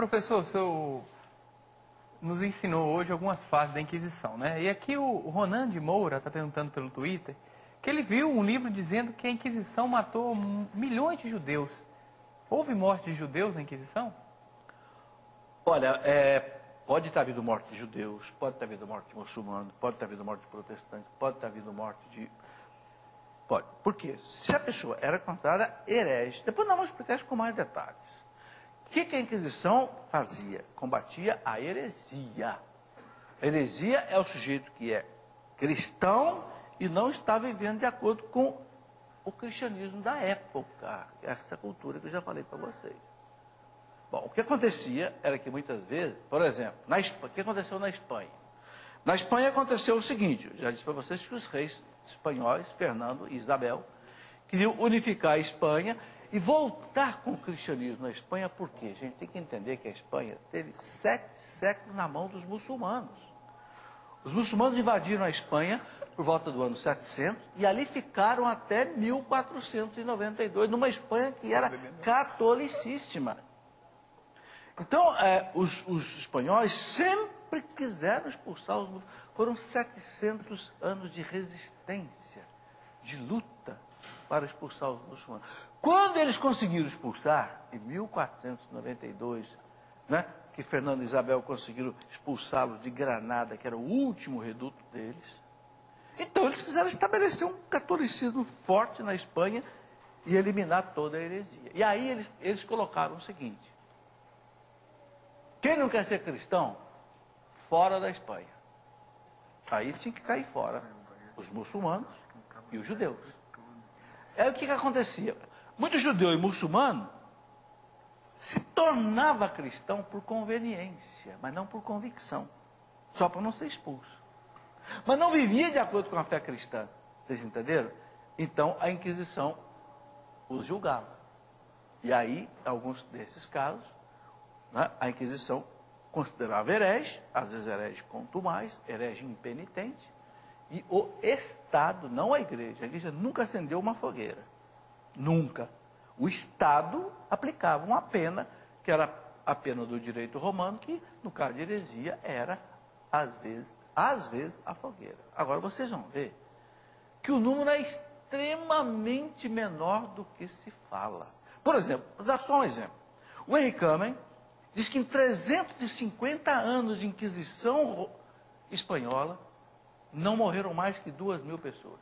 Professor, o senhor nos ensinou hoje algumas fases da Inquisição, né? E aqui o Ronan de Moura está perguntando pelo Twitter que ele viu um livro dizendo que a Inquisição matou milhões de judeus. Houve morte de judeus na Inquisição? Olha, pode ter havido morte de judeus, pode ter havido morte de muçulmanos, pode ter havido morte de protestantes, pode ter havido morte de... Pode. Por quê? Se a pessoa era considerada herege, depois nós vamos explicar isso com mais detalhes. O que a Inquisição fazia? Combatia a heresia. A heresia é o sujeito que é cristão e não está vivendo de acordo com o cristianismo da época, essa cultura que eu já falei para vocês. Bom, o que acontecia era que muitas vezes, por exemplo, o que aconteceu na Espanha? Na Espanha aconteceu o seguinte, eu já disse para vocês que os reis espanhóis, Fernando e Isabel, queriam unificar a Espanha e voltar com o cristianismo na Espanha. Por quê? A gente tem que entender que a Espanha teve 7 séculos na mão dos muçulmanos. Os muçulmanos invadiram a Espanha por volta do ano 700 e ali ficaram até 1492, numa Espanha que era catolicíssima. Então, os espanhóis sempre quiseram expulsar os muçulmanos. Foram 700 anos de resistência, de luta para expulsar os muçulmanos. Quando eles conseguiram expulsar, em 1492, né, que Fernando e Isabel conseguiram expulsá-los de Granada, que era o último reduto deles, então eles quiseram estabelecer um catolicismo forte na Espanha e eliminar toda a heresia. E aí eles colocaram o seguinte: quem não quer ser cristão, fora da Espanha. Aí tinha que cair fora os muçulmanos e os judeus. Aí o que acontecia? Muito judeu e muçulmano se tornava cristão por conveniência, mas não por convicção, só para não ser expulso. Mas não vivia de acordo com a fé cristã, vocês entenderam? Então a Inquisição os julgava. E aí, em alguns desses casos, né, a Inquisição considerava herege, às vezes herege contumaz, herege impenitente, e o Estado, não a igreja nunca acendeu uma fogueira, nunca. O Estado aplicava uma pena, que era a pena do direito romano, que no caso de heresia era, às vezes a fogueira. Agora vocês vão ver que o número é extremamente menor do que se fala. Por exemplo, vou dar só um exemplo. O Henry Kamen diz que em 350 anos de Inquisição espanhola, não morreram mais que 2.000 pessoas.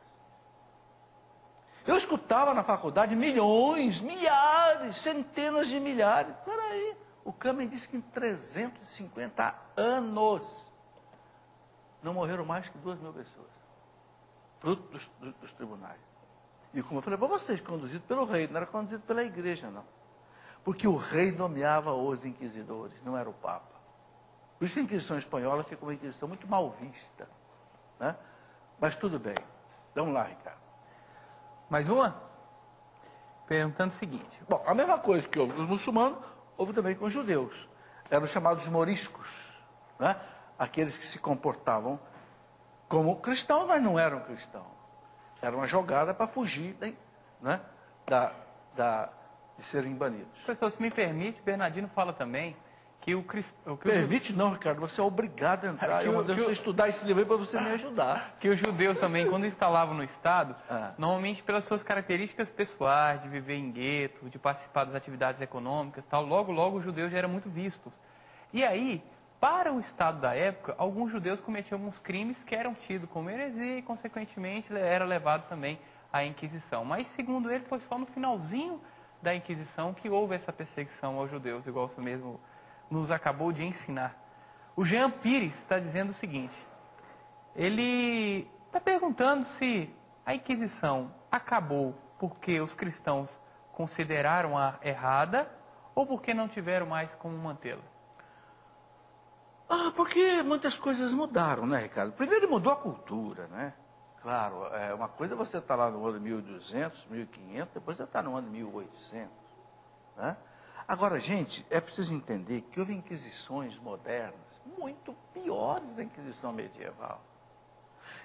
Eu escutava na faculdade milhões, milhares, centenas de milhares. Peraí, o Kamen diz que em 350 anos não morreram mais que 2.000 pessoas. Fruto dos tribunais. E como eu falei para vocês, conduzido pelo rei, não era conduzido pela igreja, não. Porque o rei nomeava os inquisidores, não era o Papa. Por isso a Inquisição espanhola ficou uma Inquisição muito mal vista. Né? Mas tudo bem. Vamos lá, Ricardo. Mais uma? Perguntando o seguinte. Bom, a mesma coisa que houve com os muçulmanos, houve também com os judeus. Eram chamados moriscos. Né? Aqueles que se comportavam como cristãos, mas não eram cristãos. Era uma jogada para fugir, né, de serem banidos. Professor, se me permite, Bernardino fala também que o cristão... Permite não, Ricardo, você é obrigado a entrar. Eu mandei você estudar esse livro para você me ajudar. Que os judeus também, quando instalavam no Estado, normalmente pelas suas características pessoais, de viver em gueto, de participar das atividades econômicas, tal, logo os judeus já eram muito vistos. E aí, para o Estado da época, alguns judeus cometiam alguns crimes que eram tidos como heresia e, consequentemente, era levado também à Inquisição. Mas, segundo ele, foi só no finalzinho da Inquisição que houve essa perseguição aos judeus, igual você mesmo nos acabou de ensinar. O Jean Pires está dizendo o seguinte: ele está perguntando se a Inquisição acabou porque os cristãos consideraram-a errada ou porque não tiveram mais como mantê-la. Porque muitas coisas mudaram, né, Ricardo? Primeiro mudou a cultura, né? Claro, uma coisa é você estar lá no ano 1200, 1500, depois você está no ano 1800, né? Agora, gente, é preciso entender que houve inquisições modernas muito piores da Inquisição medieval.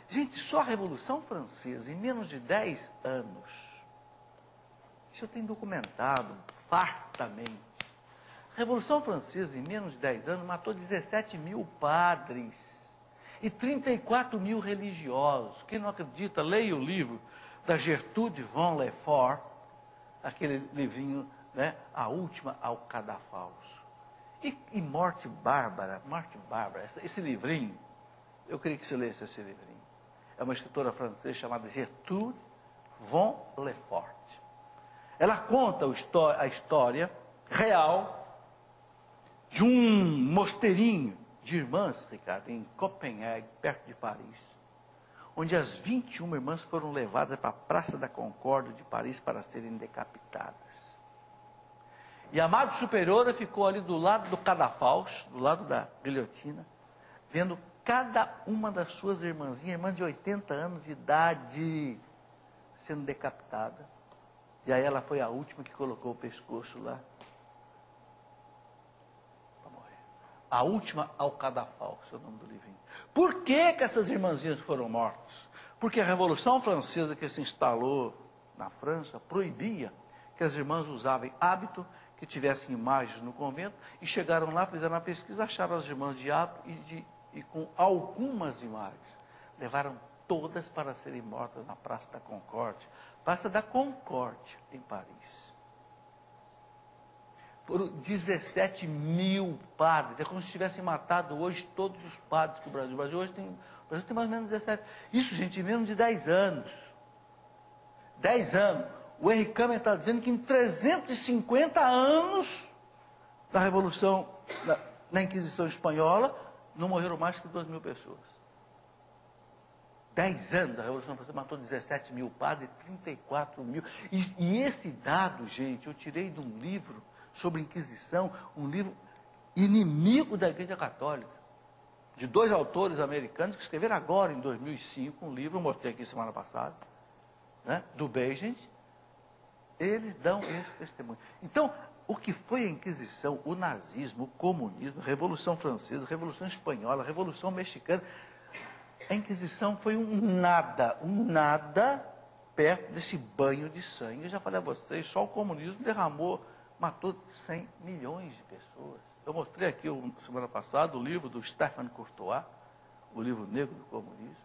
Gente, só a Revolução Francesa, em menos de 10 anos, isso eu tenho documentado fartamente. A Revolução Francesa, em menos de 10 anos, matou 17 mil padres e 34 mil religiosos. Quem não acredita, leia o livro da Gertrude von Lefort, aquele livrinho, né, A Última ao Cadafalso. E Morte Bárbara, esse livrinho, eu queria que você lesse esse livrinho. É uma escritora francesa chamada Gertrude von Lefort. Ela conta a história real de um mosteirinho de irmãs, Ricardo, em Copenhague, perto de Paris, onde as 21 irmãs foram levadas para a Praça da Concórdia de Paris para serem decapitadas. E a Madre Superiora ficou ali do lado do cadafalso, do lado da guilhotina, vendo cada uma das suas irmãzinhas, irmãs de 80 anos de idade, sendo decapitada. E aí ela foi a última que colocou o pescoço lá. Para morrer. A última ao cadafalso, é o nome do livrinho. Por que que essas irmãzinhas foram mortas? Porque a Revolução Francesa que se instalou na França proibia que as irmãs usassem hábito, que tivessem imagens no convento, e chegaram lá, fizeram uma pesquisa, acharam as irmãs de hábito e com algumas imagens. Levaram todas para serem mortas na Praça da Concórdia. Praça da Concórdia, em Paris. Foram 17 mil padres. É como se tivessem matado hoje todos os padres que o Brasil. O Brasil hoje tem, mais ou menos 17. Isso, gente, em menos de 10 anos. 10 anos. O Henri Kamer está dizendo que em 350 anos da Revolução, na Inquisição Espanhola, não morreram mais que 2 mil pessoas. 10 anos da Revolução Francesa matou 17 mil padres e 34 mil. E esse dado, gente, eu tirei de um livro sobre Inquisição, um livro inimigo da Igreja Católica, de 2 autores americanos que escreveram agora, em 2005, um livro, eu mostrei aqui semana passada, né, do Begent. Eles dão esse testemunho. Então, o que foi a Inquisição, o nazismo, o comunismo, a Revolução Francesa, a Revolução Espanhola, a Revolução Mexicana, a Inquisição foi um nada perto desse banho de sangue. Eu já falei a vocês, só o comunismo matou 100 milhões de pessoas. Eu mostrei aqui, semana passada, o livro do Stéphane Courtois, o livro negro do comunismo.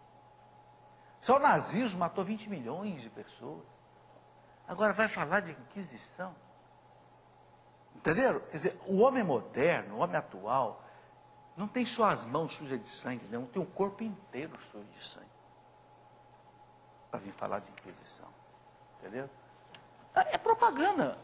Só o nazismo matou 20 milhões de pessoas. Agora vai falar de Inquisição. Entenderam? Quer dizer, o homem moderno, o homem atual, não tem só as mãos sujas de sangue, não, tem o corpo inteiro sujo de sangue. Para vir falar de Inquisição. Entendeu? É propaganda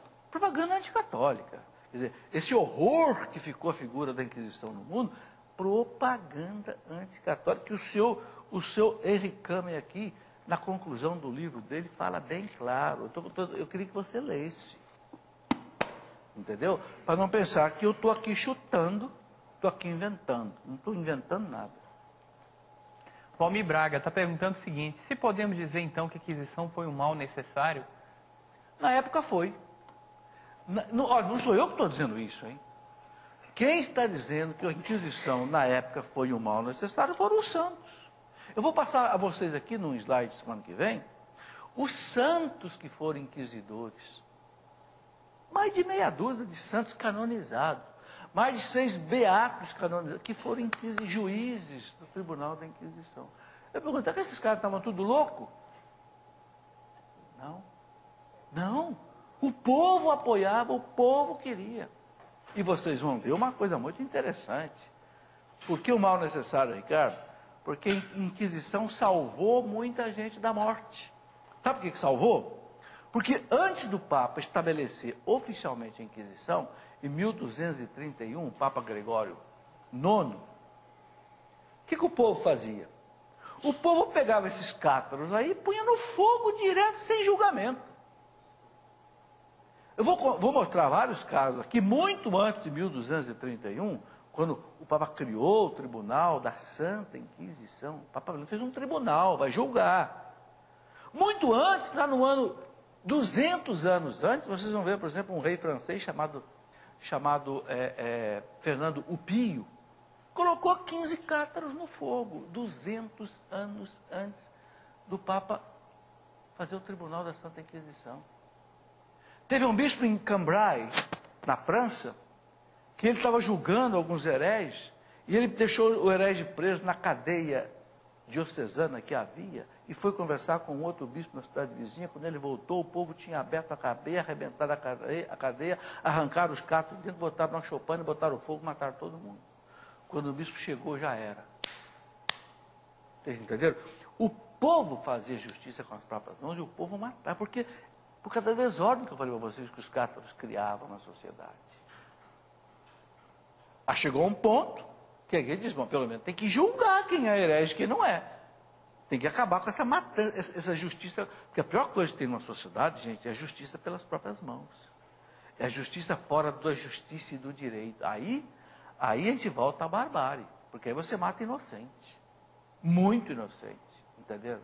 anticatólica. Quer dizer, esse horror que ficou a figura da Inquisição no mundo, propaganda anticatólica, que o seu Henri Kamer aqui, na conclusão do livro dele, fala bem claro. Eu queria que você lesse. Entendeu? Para não pensar que eu estou aqui chutando, estou aqui inventando. Não estou inventando nada. Valmir Braga está perguntando o seguinte: se podemos dizer então que a Inquisição foi um mal necessário? Na época foi. Olha, não sou eu que estou dizendo isso, hein? Quem está dizendo que a Inquisição na época foi um mal necessário foram os santos. Eu vou passar a vocês aqui num slide semana que vem, os santos que foram inquisidores. Mais de meia dúzia de santos canonizados. Mais de 6 beatos canonizados, que foram juízes do Tribunal da Inquisição. Eu pergunto, será que esses caras estavam tudo loucos? Não. Não. O povo apoiava, o povo queria. E vocês vão ver uma coisa muito interessante. Por que o mal necessário, Ricardo? Porque a Inquisição salvou muita gente da morte. Sabe por que salvou? Porque antes do Papa estabelecer oficialmente a Inquisição, em 1231, o Papa Gregório IX, o que o povo fazia? O povo pegava esses cátaros aí e punha no fogo direto, sem julgamento. Eu vou mostrar vários casos aqui, muito antes de 1231, quando o Papa criou o Tribunal da Santa Inquisição. O Papa fez um tribunal, vai julgar. Muito antes, lá no ano 200 anos antes, vocês vão ver, por exemplo, um rei francês chamado Fernando o Pio, colocou 15 cátaros no fogo, 200 anos antes do Papa fazer o Tribunal da Santa Inquisição. Teve um bispo em Cambrai, na França, que ele estava julgando alguns hereges, e ele deixou o herege preso na cadeia diocesana que havia, e foi conversar com outro bispo na cidade vizinha. Quando ele voltou, o povo tinha aberto a cadeia, arrebentado a cadeia, arrancaram os catos dentro, botaram uma choupana, botaram fogo, mataram todo mundo. Quando o bispo chegou, já era. Vocês entenderam? O povo fazia justiça com as próprias mãos e o povo matava, porque por causa da desordem que eu falei para vocês que os cátaros criavam na sociedade. Aí chegou um ponto que alguém diz, bom, pelo menos tem que julgar quem é herege e quem não é. Tem que acabar com essa matança, essa justiça, porque a pior coisa que tem numa sociedade, gente, é a justiça pelas próprias mãos. É a justiça fora da justiça e do direito. Aí a gente volta à barbárie, porque aí você mata inocente. Muito inocente, entenderam?